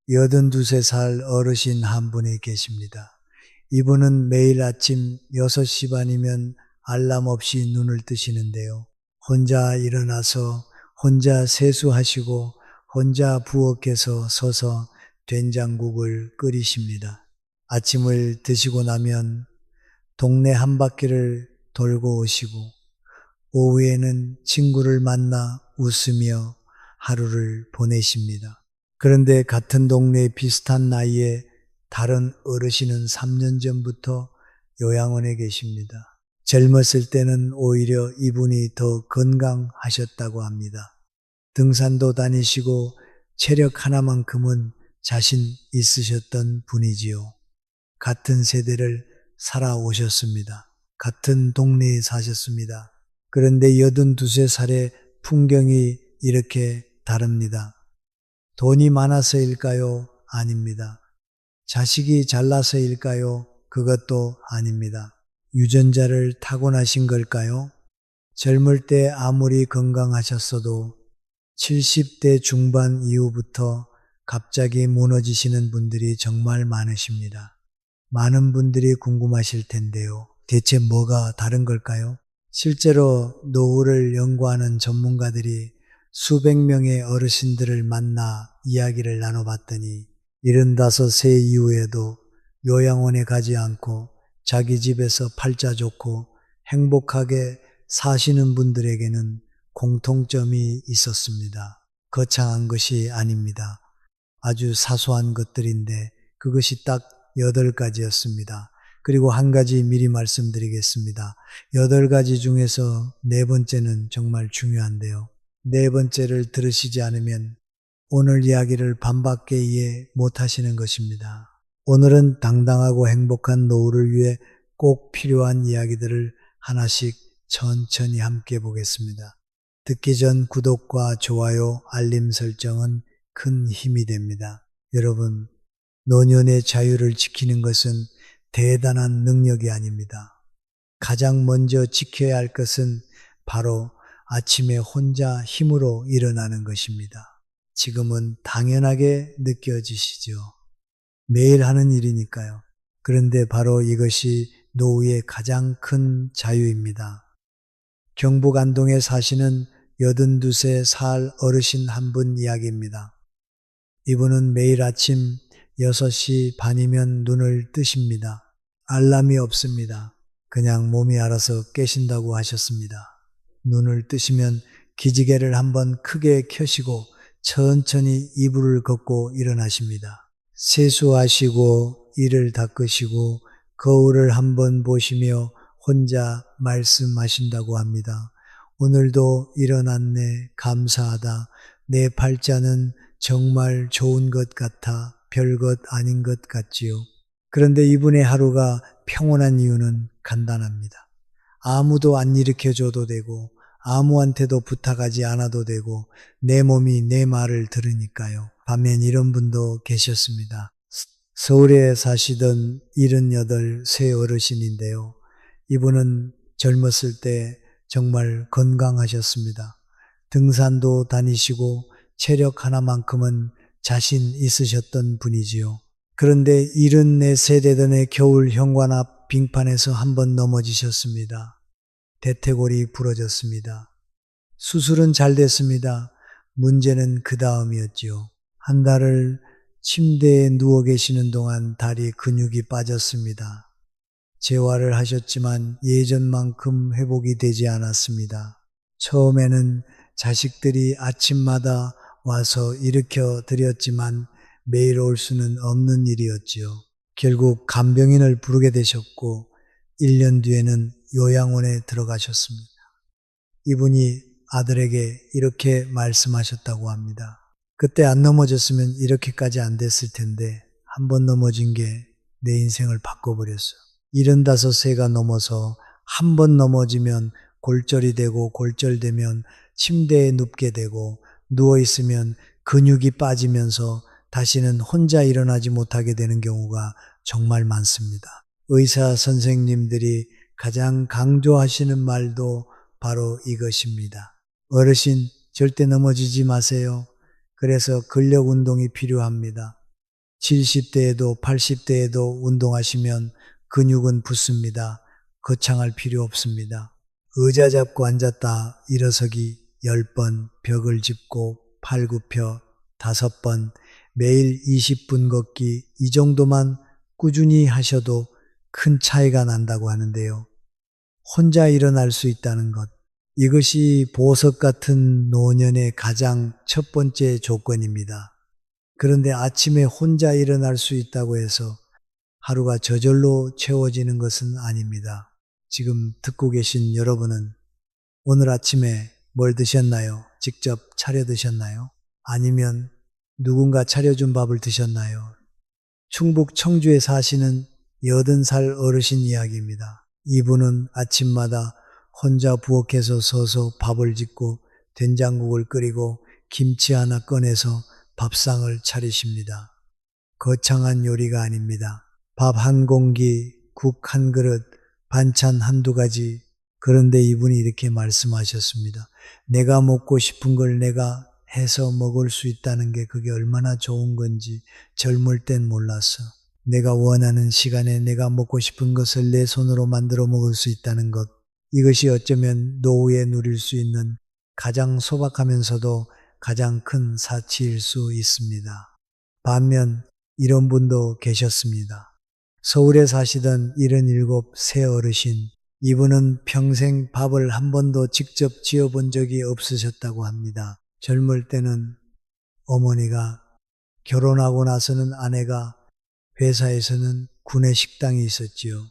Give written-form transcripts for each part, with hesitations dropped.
82살 어르신 한 분이 계십니다. 이분은 매일 아침 6시 반이면 알람 없이 눈을 뜨시는데요. 혼자 일어나서 혼자 세수하시고 혼자 부엌에서 서서 된장국을 끓이십니다. 아침을 드시고 나면 동네 한 바퀴를 돌고 오시고 오후에는 친구를 만나 웃으며 하루를 보내십니다. 그런데 같은 동네 비슷한 나이에 다른 어르신은 3년 전부터 요양원에 계십니다. 젊었을 때는 오히려 이분이 더 건강하셨다고 합니다. 등산도 다니시고 체력 하나만큼은 자신 있으셨던 분이지요. 같은 세대를 살아오셨습니다. 같은 동네에 사셨습니다. 그런데 82살의 풍경이 이렇게 다릅니다. 돈이 많아서일까요? 아닙니다. 자식이 잘나서일까요? 그것도 아닙니다. 유전자를 타고나신 걸까요? 젊을 때 아무리 건강하셨어도 70대 중반 이후부터 갑자기 무너지시는 분들이 정말 많으십니다. 많은 분들이 궁금하실 텐데요. 대체 뭐가 다른 걸까요? 실제로 노후를 연구하는 전문가들이 수백 명의 어르신들을 만나 이야기를 나눠봤더니 75세 이후에도 요양원에 가지 않고 자기 집에서 팔자 좋고 행복하게 사시는 분들에게는 공통점이 있었습니다. 거창한 것이 아닙니다. 아주 사소한 것들인데 그것이 딱 8가지였습니다. 그리고 한 가지 미리 말씀드리겠습니다. 8가지 중에서 4번째는 정말 중요한데요. 4번째를 들으시지 않으면 오늘 이야기를 반밖에 이해 못하시는 것입니다. 오늘은 당당하고 행복한 노후를 위해 꼭 필요한 이야기들을 하나씩 천천히 함께 보겠습니다. 듣기 전 구독과 좋아요, 알림 설정은 큰 힘이 됩니다. 여러분, 노년의 자유를 지키는 것은 대단한 능력이 아닙니다. 가장 먼저 지켜야 할 것은 바로 아침에 혼자 힘으로 일어나는 것입니다. 지금은 당연하게 느껴지시죠. 매일 하는 일이니까요. 그런데 바로 이것이 노후의 가장 큰 자유입니다. 경북 안동에 사시는 82살 어르신 한 분 이야기입니다. 이분은 매일 아침 6시 반이면 눈을 뜨십니다. 알람이 없습니다. 그냥 몸이 알아서 깨신다고 하셨습니다. 눈을 뜨시면 기지개를 한번 크게 켜시고 천천히 이불을 걷고 일어나십니다. 세수하시고 이를 닦으시고 거울을 한번 보시며 혼자 말씀하신다고 합니다. 오늘도 일어났네, 감사하다. 내 팔자는 정말 좋은 것 같아 별것 아닌 것 같지요. 그런데 이분의 하루가 평온한 이유는 간단합니다. 아무도 안 일으켜줘도 되고 아무한테도 부탁하지 않아도 되고 내 몸이 내 말을 들으니까요. 반면 이런 분도 계셨습니다. 서울에 사시던 78세 어르신인데요. 이분은 젊었을 때 정말 건강하셨습니다. 등산도 다니시고 체력 하나만큼은 자신 있으셨던 분이지요. 그런데 74세 되던 해 겨울 현관 앞 빙판에서 한번 넘어지셨습니다. 대퇴골이 부러졌습니다. 수술은 잘 됐습니다. 문제는 그 다음이었지요. 한 달을 침대에 누워 계시는 동안 다리 근육이 빠졌습니다. 재활을 하셨지만 예전만큼 회복이 되지 않았습니다. 처음에는 자식들이 아침마다 와서 일으켜 드렸지만 매일 올 수는 없는 일이었지요. 결국 간병인을 부르게 되셨고 1년 뒤에는 요양원에 들어가셨습니다. 이분이 아들에게 이렇게 말씀하셨다고 합니다. 그때 안 넘어졌으면 이렇게까지 안 됐을 텐데 한 번 넘어진 게 내 인생을 바꿔버렸어요. 75세가 넘어서 한 번 넘어지면 골절이 되고 골절되면 침대에 눕게 되고 누워있으면 근육이 빠지면서 다시는 혼자 일어나지 못하게 되는 경우가 정말 많습니다. 의사 선생님들이 가장 강조하시는 말도 바로 이것입니다. 어르신 절대 넘어지지 마세요. 그래서 근력 운동이 필요합니다. 70대에도 80대에도 운동하시면 근육은 붙습니다. 거창할 필요 없습니다. 의자 잡고 앉았다 일어서기 10번, 벽을 짚고 팔굽혀 5번, 매일 20분 걷기 이 정도만 꾸준히 하셔도 큰 차이가 난다고 하는데요. 혼자 일어날 수 있다는 것. 이것이 보석 같은 노년의 가장 첫 번째 조건입니다. 그런데 아침에 혼자 일어날 수 있다고 해서 하루가 저절로 채워지는 것은 아닙니다. 지금 듣고 계신 여러분은 오늘 아침에 뭘 드셨나요? 직접 차려 드셨나요? 아니면 누군가 차려준 밥을 드셨나요? 충북 청주에 사시는 80살 어르신 이야기입니다. 이분은 아침마다 혼자 부엌에서 서서 밥을 짓고 된장국을 끓이고 김치 하나 꺼내서 밥상을 차리십니다. 거창한 요리가 아닙니다. 밥 한 공기, 국 한 그릇, 반찬 한두 가지. 그런데 이분이 이렇게 말씀하셨습니다. 내가 먹고 싶은 걸 내가 해서 먹을 수 있다는 게 그게 얼마나 좋은 건지 젊을 땐 몰랐어. 내가 원하는 시간에 내가 먹고 싶은 것을 내 손으로 만들어 먹을 수 있다는 것. 이것이 어쩌면 노후에 누릴 수 있는 가장 소박하면서도 가장 큰 사치일 수 있습니다. 반면 이런 분도 계셨습니다. 서울에 사시던 77 새 어르신. 이분은 평생 밥을 한 번도 직접 지어본 적이 없으셨다고 합니다. 젊을 때는 어머니가, 결혼하고 나서는 아내가, 회사에서는 구내 식당이 있었지요.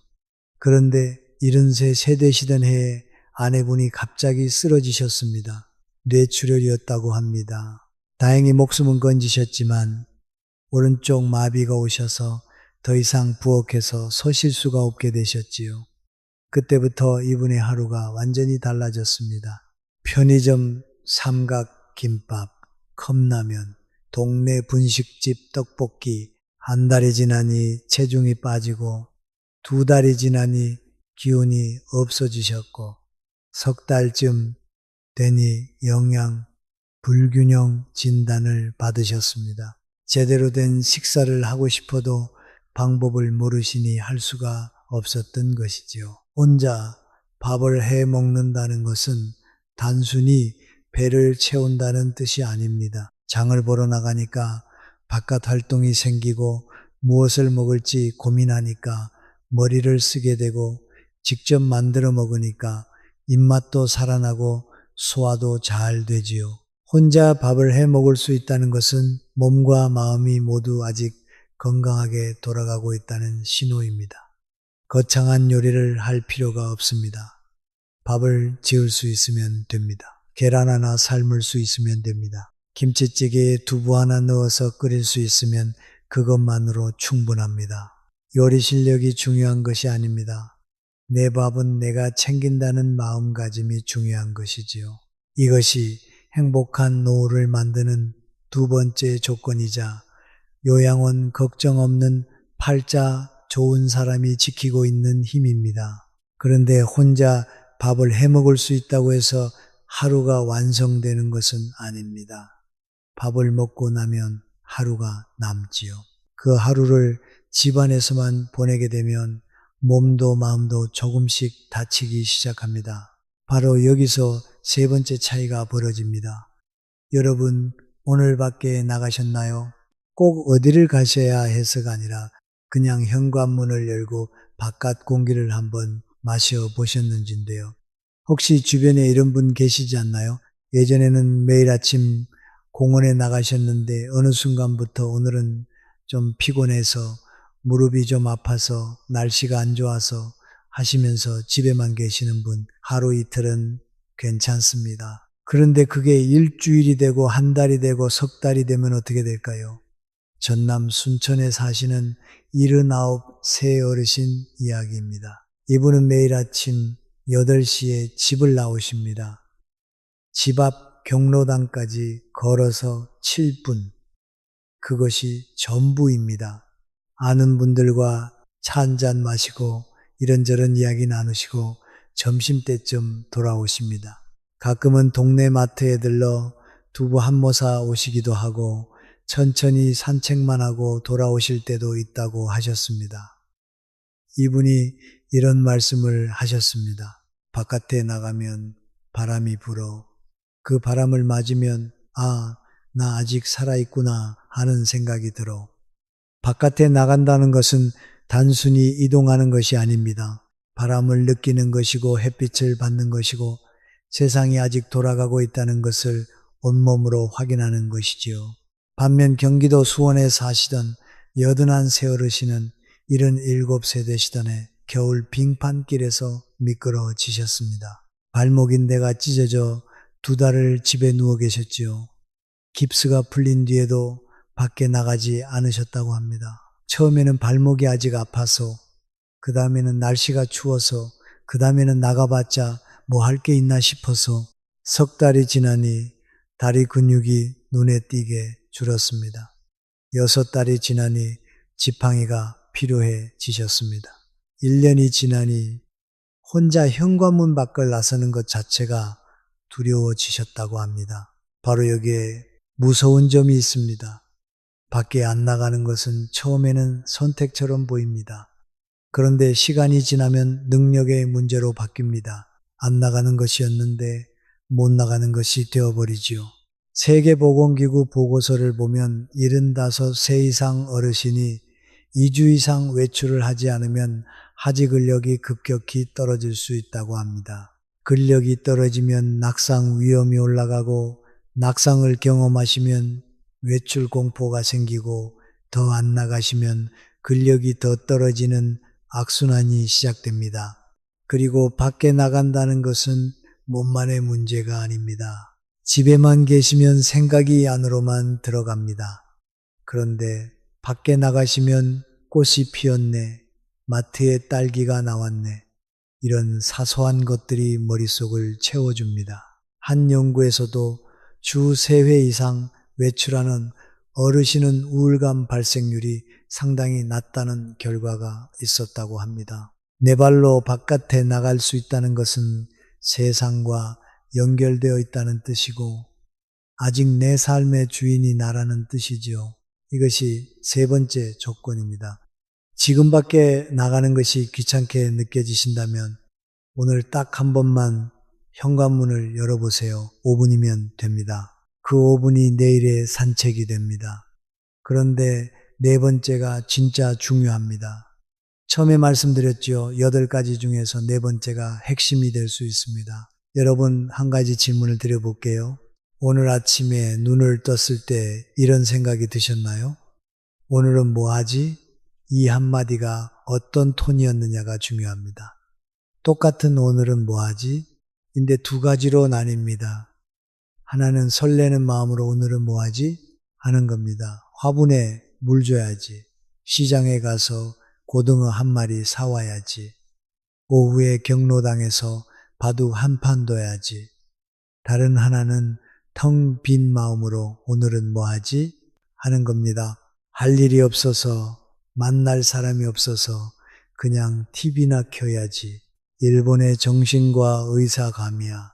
그런데 73 세대시던 해에 아내분이 갑자기 쓰러지셨습니다. 뇌출혈이었다고 합니다. 다행히 목숨은 건지셨지만 오른쪽 마비가 오셔서 더 이상 부엌에서 서실 수가 없게 되셨지요. 그때부터 이분의 하루가 완전히 달라졌습니다. 편의점 삼각김밥, 컵라면, 동네 분식집 떡볶이, 한 달이 지나니 체중이 빠지고 2달이 지나니 기운이 없어지셨고 석 달쯤 되니 영양 불균형 진단을 받으셨습니다. 제대로 된 식사를 하고 싶어도 방법을 모르시니 할 수가 없었던 것이지요. 혼자 밥을 해 먹는다는 것은 단순히 배를 채운다는 뜻이 아닙니다. 장을 보러 나가니까 바깥 활동이 생기고 무엇을 먹을지 고민하니까 머리를 쓰게 되고 직접 만들어 먹으니까 입맛도 살아나고 소화도 잘 되지요. 혼자 밥을 해 먹을 수 있다는 것은 몸과 마음이 모두 아직 건강하게 돌아가고 있다는 신호입니다. 거창한 요리를 할 필요가 없습니다. 밥을 지을 수 있으면 됩니다. 계란 하나 삶을 수 있으면 됩니다. 김치찌개에 두부 하나 넣어서 끓일 수 있으면 그것만으로 충분합니다. 요리 실력이 중요한 것이 아닙니다. 내 밥은 내가 챙긴다는 마음가짐이 중요한 것이지요. 이것이 행복한 노후를 만드는 두 번째 조건이자 요양원 걱정 없는 팔자 좋은 사람이 지키고 있는 힘입니다. 그런데 혼자 밥을 해 먹을 수 있다고 해서 하루가 완성되는 것은 아닙니다. 밥을 먹고 나면 하루가 남지요. 그 하루를 집안에서만 보내게 되면 몸도 마음도 조금씩 다치기 시작합니다. 바로 여기서 세 번째 차이가 벌어집니다. 여러분, 오늘 밖에 나가셨나요? 꼭 어디를 가셔야 해서가 아니라 그냥 현관문을 열고 바깥 공기를 한번 마셔보셨는지인데요. 혹시 주변에 이런 분 계시지 않나요? 예전에는 매일 아침 공원에 나가셨는데 어느 순간부터 오늘은 좀 피곤해서 무릎이 좀 아파서 날씨가 안 좋아서 하시면서 집에만 계시는 분 하루 이틀은 괜찮습니다. 그런데 그게 일주일이 되고 한 달이 되고 석 달이 되면 어떻게 될까요? 전남 순천에 사시는 79 새 어르신 이야기입니다. 이분은 매일 아침 8시에 집을 나오십니다. 집 앞 경로당까지 걸어서 7분. 그것이 전부입니다. 아는 분들과 차 한잔 마시고 이런저런 이야기 나누시고 점심때쯤 돌아오십니다. 가끔은 동네 마트에 들러 두부 한 모사 오시기도 하고 천천히 산책만 하고 돌아오실 때도 있다고 하셨습니다. 이분이 이런 말씀을 하셨습니다. 바깥에 나가면 바람이 불어 그 바람을 맞으면 나 아직 살아있구나 하는 생각이 들어. 바깥에 나간다는 것은 단순히 이동하는 것이 아닙니다. 바람을 느끼는 것이고 햇빛을 받는 것이고 세상이 아직 돌아가고 있다는 것을 온몸으로 확인하는 것이지요. 반면 경기도 수원에 사시던 여든한 새어르신은 77세 되시던 겨울 빙판길에서 미끄러지셨습니다. 발목인대가 찢어져 2달을 집에 누워 계셨지요. 깁스가 풀린 뒤에도 밖에 나가지 않으셨다고 합니다. 처음에는 발목이 아직 아파서, 그 다음에는 날씨가 추워서, 그 다음에는 나가봤자 뭐 할 게 있나 싶어서 3달이 지나니 다리 근육이 눈에 띄게 줄었습니다. 6달이 지나니 지팡이가 필요해지셨습니다. 1년이 지나니 혼자 현관문 밖을 나서는 것 자체가 두려워지셨다고 합니다. 바로 여기에 무서운 점이 있습니다. 밖에 안 나가는 것은 처음에는 선택처럼 보입니다. 그런데 시간이 지나면 능력의 문제로 바뀝니다. 안 나가는 것이었는데 못 나가는 것이 되어버리지요. 세계보건기구 보고서를 보면 75세 이상 어르신이 2주 이상 외출을 하지 않으면 하지 근력이 급격히 떨어질 수 있다고 합니다. 근력이 떨어지면 낙상 위험이 올라가고 낙상을 경험하시면 외출 공포가 생기고 더 안 나가시면 근력이 더 떨어지는 악순환이 시작됩니다. 그리고 밖에 나간다는 것은 몸만의 문제가 아닙니다. 집에만 계시면 생각이 안으로만 들어갑니다. 그런데 밖에 나가시면 꽃이 피었네, 마트에 딸기가 나왔네, 이런 사소한 것들이 머릿속을 채워줍니다. 한 연구에서도 주 3회 이상 외출하는 어르신은 우울감 발생률이 상당히 낮다는 결과가 있었다고 합니다. 내 발로 바깥에 나갈 수 있다는 것은 세상과 연결되어 있다는 뜻이고 아직 내 삶의 주인이 나라는 뜻이지요. 이것이 3번째 조건입니다. 지금 밖에 나가는 것이 귀찮게 느껴지신다면 오늘 딱 한 번만 현관문을 열어보세요. 5분이면 됩니다. 그 5분이 내일의 산책이 됩니다. 그런데 4번째가 진짜 중요합니다. 처음에 말씀드렸죠. 8가지 중에서 4번째가 핵심이 될 수 있습니다. 여러분, 한 가지 질문을 드려볼게요. 오늘 아침에 눈을 떴을 때 이런 생각이 드셨나요? 오늘은 뭐 하지? 이 한마디가 어떤 톤이었느냐가 중요합니다. 똑같은 오늘은 뭐 하지? 인데 2가지로 나뉩니다. 하나는 설레는 마음으로 오늘은 뭐 하지? 하는 겁니다. 화분에 물 줘야지. 시장에 가서 고등어 한 마리 사와야지. 오후에 경로당에서 바둑 한 판 둬야지. 다른 하나는 텅 빈 마음으로 오늘은 뭐 하지? 하는 겁니다. 할 일이 없어서, 만날 사람이 없어서 그냥 TV나 켜야지. 일본의 정신과 의사가미야.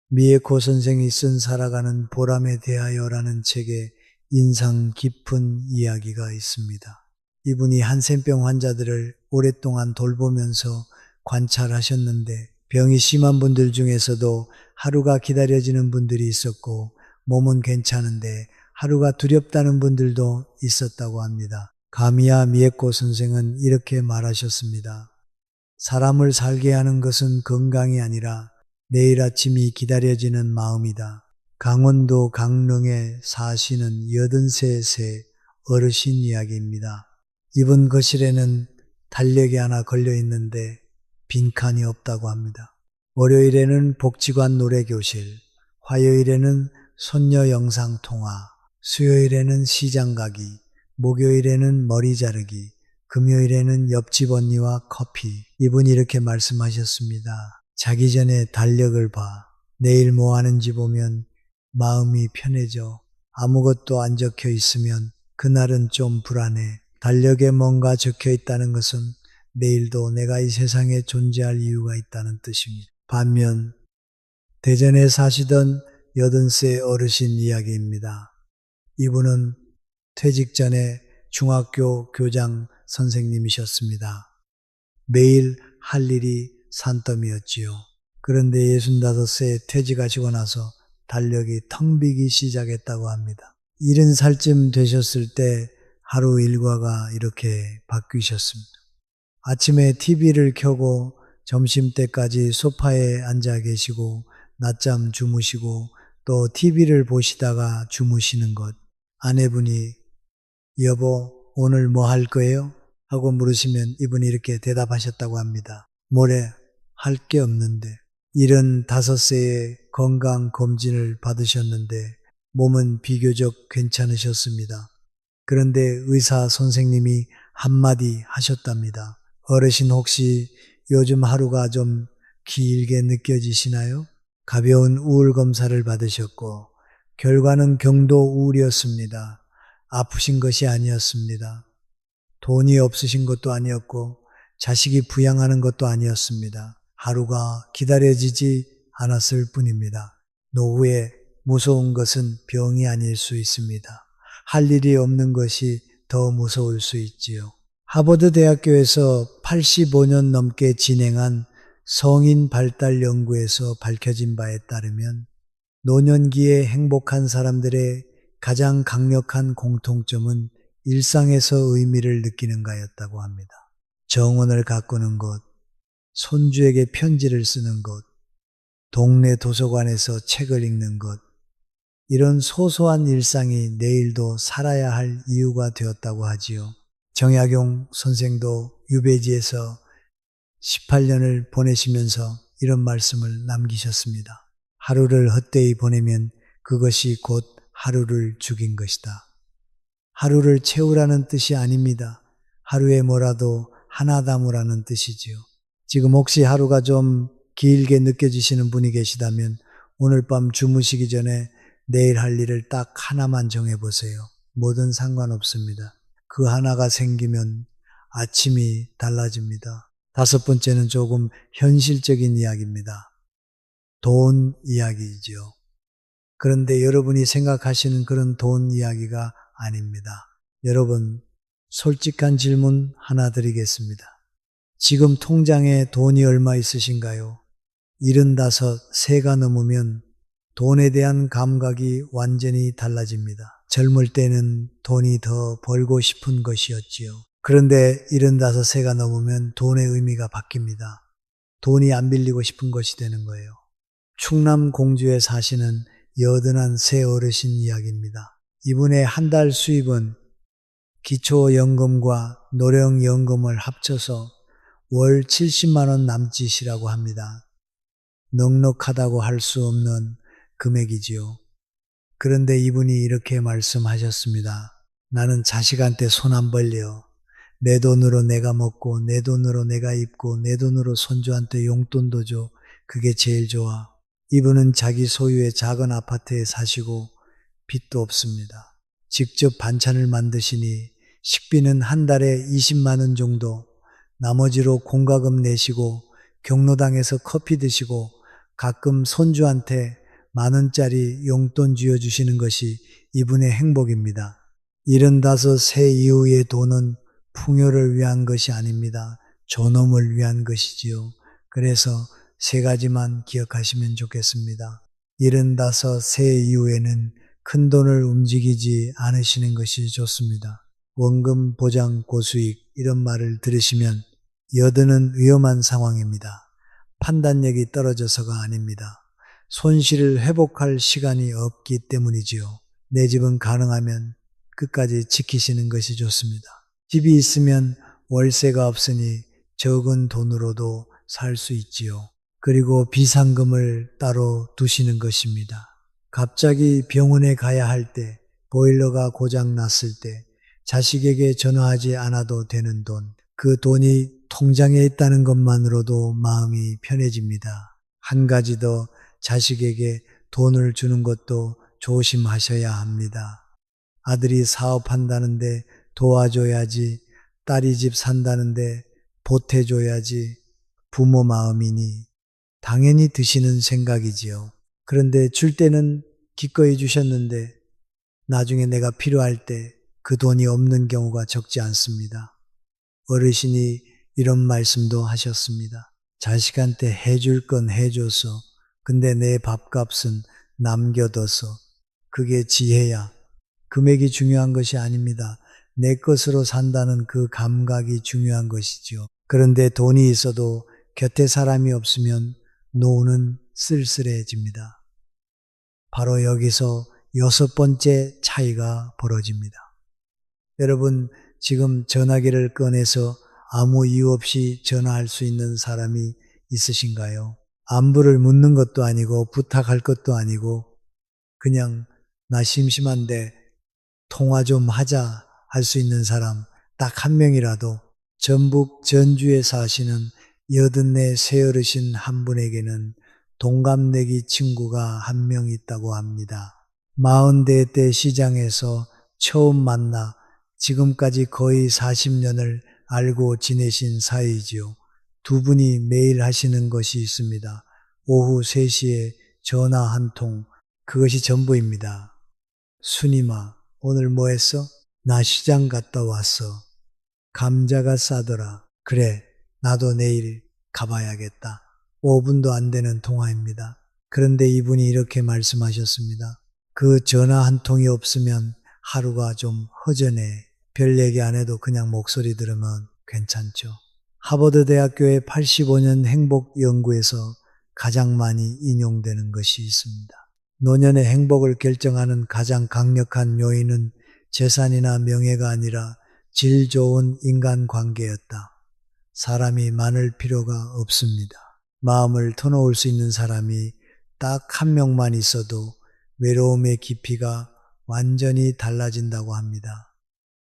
미에코 선생이 쓴 살아가는 보람에 대하여라는 책에 인상 깊은 이야기가 있습니다. 이분이 한센병 환자들을 오랫동안 돌보면서 관찰하셨는데 병이 심한 분들 중에서도 하루가 기다려지는 분들이 있었고 몸은 괜찮은데 하루가 두렵다는 분들도 있었다고 합니다. 가미야 미에코 선생은 이렇게 말하셨습니다. 사람을 살게 하는 것은 건강이 아니라 내일 아침이 기다려지는 마음이다. 강원도 강릉에 사시는 83세 어르신 이야기입니다. 이분 거실에는 달력이 하나 걸려 있는데 빈칸이 없다고 합니다. 월요일에는 복지관 노래교실, 화요일에는 손녀 영상통화, 수요일에는 시장 가기, 목요일에는 머리 자르기, 금요일에는 옆집 언니와 커피. 이분이 이렇게 말씀하셨습니다. 자기 전에 달력을 봐. 내일 뭐 하는지 보면 마음이 편해져. 아무것도 안 적혀 있으면 그날은 좀 불안해. 달력에 뭔가 적혀 있다는 것은 내일도 내가 이 세상에 존재할 이유가 있다는 뜻입니다. 반면 대전에 사시던 80세 어르신 이야기입니다. 이분은 퇴직 전에 중학교 교장 선생님이셨습니다. 매일 할 일이 산더미였지요. 그런데 65세에 퇴직하시고 나서 달력이 텅 비기 시작했다고 합니다. 70살쯤 되셨을 때 하루 일과가 이렇게 바뀌셨습니다. 아침에 TV를 켜고 점심때까지 소파에 앉아 계시고 낮잠 주무시고 또 TV를 보시다가 주무시는 것. 아내분이 여보 오늘 뭐 할 거예요? 하고 물으시면 이분이 이렇게 대답하셨다고 합니다. 뭐래? 할 게 없는데. 75세에 건강검진을 받으셨는데 몸은 비교적 괜찮으셨습니다. 그런데 의사 선생님이 한마디 하셨답니다. 어르신 혹시 요즘 하루가 좀 길게 느껴지시나요? 가벼운 우울 검사를 받으셨고 결과는 경도 우울이었습니다. 아프신 것이 아니었습니다. 돈이 없으신 것도 아니었고 자식이 부양하는 것도 아니었습니다. 하루가 기다려지지 않았을 뿐입니다. 노후에 무서운 것은 병이 아닐 수 있습니다. 할 일이 없는 것이 더 무서울 수 있지요. 하버드 대학교에서 85년 넘게 진행한 성인 발달 연구에서 밝혀진 바에 따르면 노년기에 행복한 사람들의 가장 강력한 공통점은 일상에서 의미를 느끼는 가였다고 합니다. 정원을 가꾸는 것, 손주에게 편지를 쓰는 것, 동네 도서관에서 책을 읽는 것, 이런 소소한 일상이 내일도 살아야 할 이유가 되었다고 하지요. 정약용 선생도 유배지에서 18년을 보내시면서 이런 말씀을 남기셨습니다. 하루를 헛되이 보내면 그것이 곧 하루를 죽인 것이다. 하루를 채우라는 뜻이 아닙니다. 하루에 뭐라도 하나 담으라는 뜻이지요. 지금 혹시 하루가 좀 길게 느껴지시는 분이 계시다면 오늘 밤 주무시기 전에 내일 할 일을 딱 하나만 정해보세요. 뭐든 상관없습니다. 그 하나가 생기면 아침이 달라집니다. 5번째는 조금 현실적인 이야기입니다. 돈 이야기이지요. 그런데 여러분이 생각하시는 그런 돈 이야기가 아닙니다. 여러분, 솔직한 질문 하나 드리겠습니다. 지금 통장에 돈이 얼마 있으신가요? 75, 세가 넘으면 돈에 대한 감각이 완전히 달라집니다. 젊을 때는 돈이 더 벌고 싶은 것이었지요. 그런데 75세가 넘으면 돈의 의미가 바뀝니다. 돈이 안 빌리고 싶은 것이 되는 거예요. 충남 공주에 사시는 여든한 새 어르신 이야기입니다. 이분의 한 달 수입은 기초연금과 노령연금을 합쳐서 월 70만 원 남짓이라고 합니다. 넉넉하다고 할 수 없는 금액이지요. 그런데 이분이 이렇게 말씀하셨습니다. 나는 자식한테 손 안 벌려. 내 돈으로 내가 먹고 내 돈으로 내가 입고 내 돈으로 손주한테 용돈도 줘. 그게 제일 좋아. 이분은 자기 소유의 작은 아파트에 사시고 빚도 없습니다. 직접 반찬을 만드시니 식비는 한 달에 20만 원 정도, 나머지로 공과금 내시고 경로당에서 커피 드시고 가끔 손주한테 10,000원짜리 용돈 쥐어주시는 것이 이분의 행복입니다. 75세 이후의 돈은 풍요를 위한 것이 아닙니다. 존엄을 위한 것이지요. 그래서 3가지만 기억하시면 좋겠습니다. 75세 이후에는 큰 돈을 움직이지 않으시는 것이 좋습니다. 원금 보장 고수익 이런 말을 들으시면 여드는 위험한 상황입니다. 판단력이 떨어져서가 아닙니다. 손실을 회복할 시간이 없기 때문이지요. 내 집은 가능하면 끝까지 지키시는 것이 좋습니다. 집이 있으면 월세가 없으니 적은 돈으로도 살 수 있지요. 그리고 비상금을 따로 두시는 것입니다. 갑자기 병원에 가야 할 때, 보일러가 고장 났을 때, 자식에게 전화하지 않아도 되는 돈, 그 돈이 통장에 있다는 것만으로도 마음이 편해집니다. 한 가지 더 자식에게 돈을 주는 것도 조심하셔야 합니다. 아들이 사업한다는데 도와줘야지, 딸이 집 산다는데 보태줘야지 부모 마음이니 당연히 드시는 생각이지요. 그런데 줄 때는 기꺼이 주셨는데 나중에 내가 필요할 때 그 돈이 없는 경우가 적지 않습니다. 어르신이 이런 말씀도 하셨습니다. 자식한테 해줄 건 해줘서 근데 내 밥값은 남겨둬서 그게 지혜야. 금액이 중요한 것이 아닙니다. 내 것으로 산다는 그 감각이 중요한 것이지요. 그런데 돈이 있어도 곁에 사람이 없으면 노는 쓸쓸해집니다. 바로 여기서 여섯 번째 차이가 벌어집니다. 여러분, 지금 전화기를 꺼내서 아무 이유 없이 전화할 수 있는 사람이 있으신가요? 안부를 묻는 것도 아니고 부탁할 것도 아니고 그냥 나 심심한데 통화 좀 하자 할 수 있는 사람 딱 한 명이라도 전북 전주에 사시는 84 새어르신 한 분에게는 동갑내기 친구가 한 명 있다고 합니다. 40대 때 시장에서 처음 만나 지금까지 거의 40년을 알고 지내신 사이지요. 두 분이 매일 하시는 것이 있습니다. 오후 3시에 전화 한 통, 그것이 전부입니다. 순이마, 오늘 뭐 했어? 나 시장 갔다 왔어. 감자가 싸더라. 그래, 나도 내일 가봐야겠다. 5분도 안 되는 통화입니다. 그런데 이분이 이렇게 말씀하셨습니다. 그 전화 한 통이 없으면 하루가 좀 허전해. 별 얘기 안 해도 그냥 목소리 들으면 괜찮죠. 하버드 대학교의 85년 행복 연구에서 가장 많이 인용되는 것이 있습니다. 노년의 행복을 결정하는 가장 강력한 요인은 재산이나 명예가 아니라 질 좋은 인간관계였다. 사람이 많을 필요가 없습니다. 마음을 터놓을 수 있는 사람이 딱 한 명만 있어도 외로움의 깊이가 완전히 달라진다고 합니다.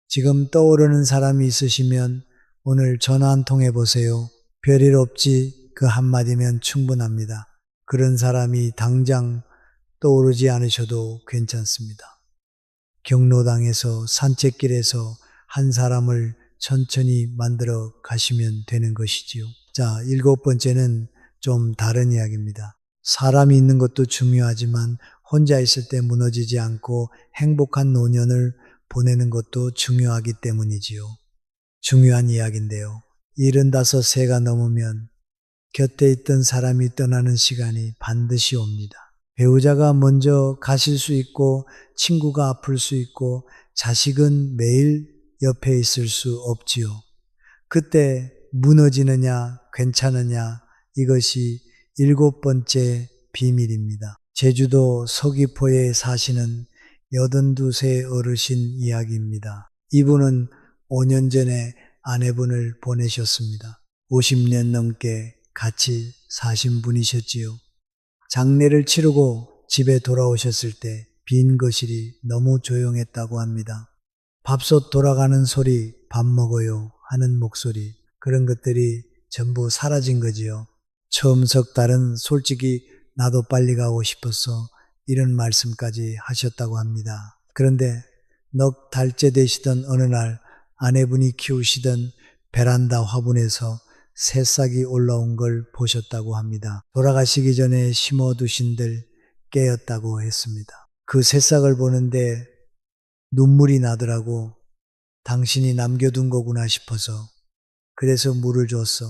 지금 떠오르는 사람이 있으시면 오늘 전화 한 통 해보세요. 별일 없지 그 한마디면 충분합니다. 그런 사람이 당장 떠오르지 않으셔도 괜찮습니다. 경로당에서 산책길에서 한 사람을 천천히 만들어 가시면 되는 것이지요. 자, 7번째는 좀 다른 이야기입니다. 사람이 있는 것도 중요하지만 혼자 있을 때 무너지지 않고 행복한 노년을 보내는 것도 중요하기 때문이지요. 중요한 이야기인데요. 75세가 넘으면 곁에 있던 사람이 떠나는 시간이 반드시 옵니다. 배우자가 먼저 가실 수 있고 친구가 아플 수 있고 자식은 매일 옆에 있을 수 없지요. 그때 무너지느냐 괜찮으냐 이것이 7번째 비밀입니다. 제주도 서귀포에 사시는 82세 어르신 이야기입니다. 이분은 5년 전에 아내분을 보내셨습니다. 50년 넘게 같이 사신 분이셨지요. 장례를 치르고 집에 돌아오셨을 때 빈 거실이 너무 조용했다고 합니다. 밥솥 돌아가는 소리, 밥 먹어요 하는 목소리, 그런 것들이 전부 사라진 거지요. 처음 석 달은 솔직히 나도 빨리 가고 싶어서 이런 말씀까지 하셨다고 합니다. 그런데 넉 달째 되시던 어느 날 아내분이 키우시던 베란다 화분에서 새싹이 올라온 걸 보셨다고 합니다. 돌아가시기 전에 심어두신들 깨었다고 했습니다. 그 새싹을 보는데 눈물이 나더라고. 당신이 남겨둔 거구나 싶어서 그래서 물을 줬어.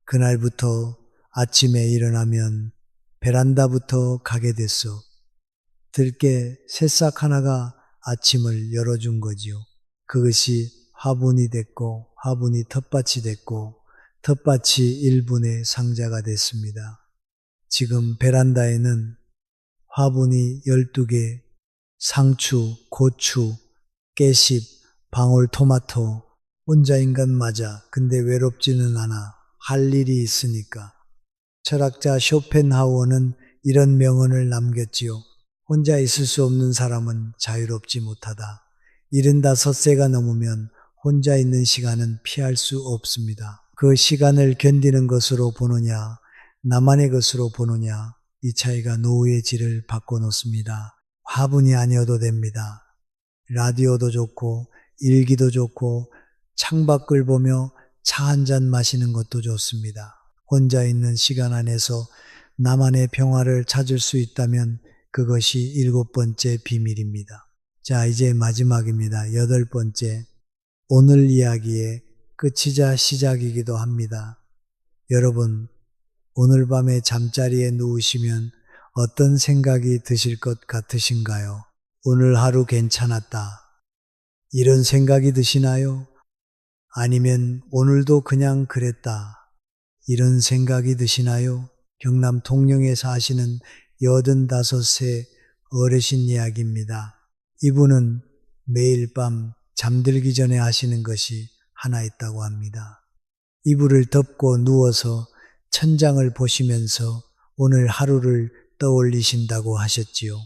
그날부터 아침에 일어나면 베란다부터 가게 됐어. 들깨 새싹 하나가 아침을 열어준 거지요. 그것이 화분이 됐고 화분이 텃밭이 됐고 텃밭이 1분의 상자가 됐습니다. 지금 베란다에는 화분이 12개, 상추, 고추, 깨씹, 방울토마토, 혼자 인간 맞아. 근데 외롭지는 않아. 할 일이 있으니까. 철학자 쇼펜하우어는 이런 명언을 남겼지요. 혼자 있을 수 없는 사람은 자유롭지 못하다. 75세가 넘으면 혼자 있는 시간은 피할 수 없습니다. 그 시간을 견디는 것으로 보느냐, 나만의 것으로 보느냐, 이 차이가 노후의 질을 바꿔놓습니다. 화분이 아니어도 됩니다. 라디오도 좋고 일기도 좋고 창밖을 보며 차 한 잔 마시는 것도 좋습니다. 혼자 있는 시간 안에서 나만의 평화를 찾을 수 있다면 그것이 7번째 비밀입니다. 자, 이제 마지막입니다. 8번째. 오늘 이야기의 끝이자 시작이기도 합니다. 여러분, 오늘 밤에 잠자리에 누우시면 어떤 생각이 드실 것 같으신가요? 오늘 하루 괜찮았다. 이런 생각이 드시나요? 아니면 오늘도 그냥 그랬다. 이런 생각이 드시나요? 경남 통영에 사시는 85세 어르신 이야기입니다. 이분은 매일 밤 잠들기 전에 하시는 것이 하나 있다고 합니다. 이불을 덮고 누워서 천장을 보시면서 오늘 하루를 떠올리신다고 하셨지요.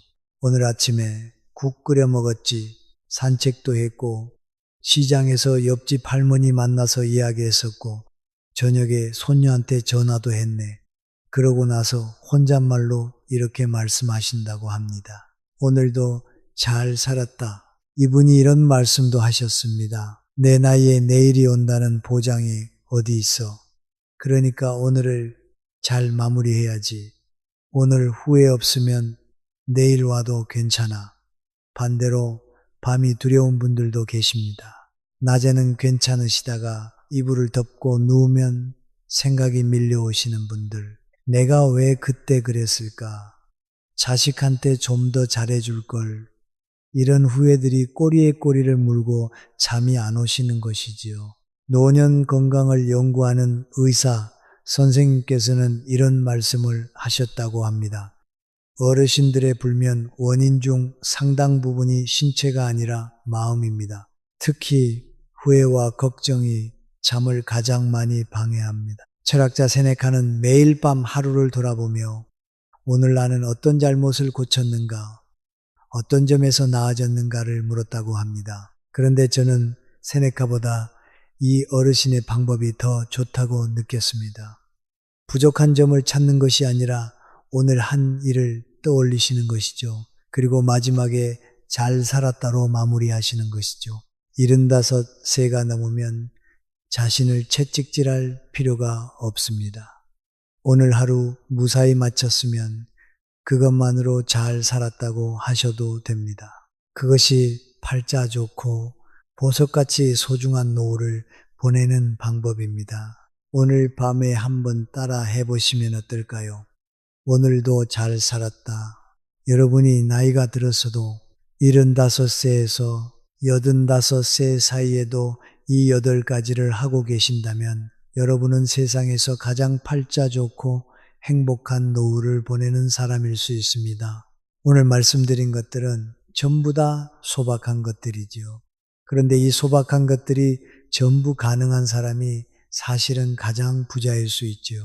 오늘 아침에 국 끓여 먹었지, 산책도 했고, 시장에서 옆집 할머니 만나서 이야기했었고, 저녁에 손녀한테 전화도 했네. 그러고 나서 혼잣말로 이렇게 말씀하신다고 합니다. 오늘도 잘 살았다. 이분이 이런 말씀도 하셨습니다. 내 나이에 내일이 온다는 보장이 어디 있어. 그러니까 오늘을 잘 마무리해야지. 오늘 후회 없으면 내일 와도 괜찮아. 반대로 밤이 두려운 분들도 계십니다. 낮에는 괜찮으시다가 이불을 덮고 누우면 생각이 밀려오시는 분들. 내가 왜 그때 그랬을까? 자식한테 좀 더 잘해줄 걸. 이런 후회들이 꼬리에 꼬리를 물고 잠이 안 오시는 것이지요. 노년 건강을 연구하는 의사 선생님께서는 이런 말씀을 하셨다고 합니다. 어르신들의 불면 원인 중 상당 부분이 신체가 아니라 마음입니다. 특히 후회와 걱정이 잠을 가장 많이 방해합니다. 철학자 세네카는 매일 밤 하루를 돌아보며 오늘 나는 어떤 잘못을 고쳤는가, 어떤 점에서 나아졌는가를 물었다고 합니다. 그런데 저는 세네카보다 이 어르신의 방법이 더 좋다고 느꼈습니다. 부족한 점을 찾는 것이 아니라 오늘 한 일을 떠올리시는 것이죠. 그리고 마지막에 잘 살았다로 마무리하시는 것이죠. 75세가 넘으면 자신을 채찍질할 필요가 없습니다. 오늘 하루 무사히 마쳤으면 그것만으로 잘 살았다고 하셔도 됩니다. 그것이 팔자 좋고 보석같이 소중한 노후를 보내는 방법입니다. 오늘 밤에 한번 따라 해보시면 어떨까요? 오늘도 잘 살았다. 여러분이 나이가 들었어도 75세에서 85세 사이에도 이 8가지를 하고 계신다면 여러분은 세상에서 가장 팔자 좋고 행복한 노후를 보내는 사람일 수 있습니다. 오늘 말씀드린 것들은 전부 다 소박한 것들이지요. 그런데 이 소박한 것들이 전부 가능한 사람이 사실은 가장 부자일 수 있지요.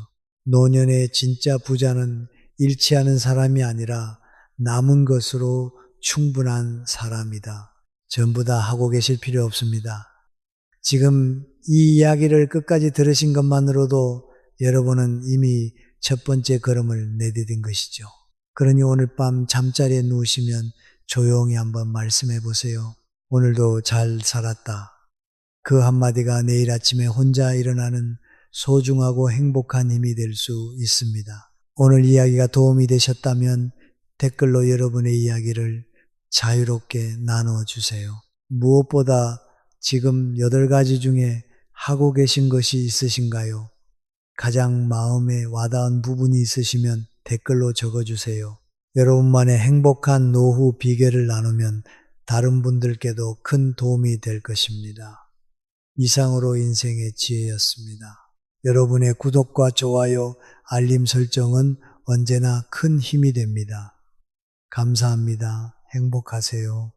노년의 진짜 부자는 잃지 않은 사람이 아니라 남은 것으로 충분한 사람이다. 전부 다 하고 계실 필요 없습니다. 지금 이 이야기를 끝까지 들으신 것만으로도 여러분은 이미 첫 번째 걸음을 내디딘 것이죠. 그러니 오늘 밤 잠자리에 누우시면 조용히 한번 말씀해 보세요. 오늘도 잘 살았다. 그 한마디가 내일 아침에 혼자 일어나는 소중하고 행복한 힘이 될 수 있습니다. 오늘 이야기가 도움이 되셨다면 댓글로 여러분의 이야기를 자유롭게 나눠주세요. 무엇보다 지금 8가지 중에 하고 계신 것이 있으신가요? 가장 마음에 와닿은 부분이 있으시면 댓글로 적어주세요. 여러분만의 행복한 노후 비결을 나누면 다른 분들께도 큰 도움이 될 것입니다. 이상으로 인생의 지혜였습니다. 여러분의 구독과 좋아요, 알림 설정은 언제나 큰 힘이 됩니다. 감사합니다. 행복하세요.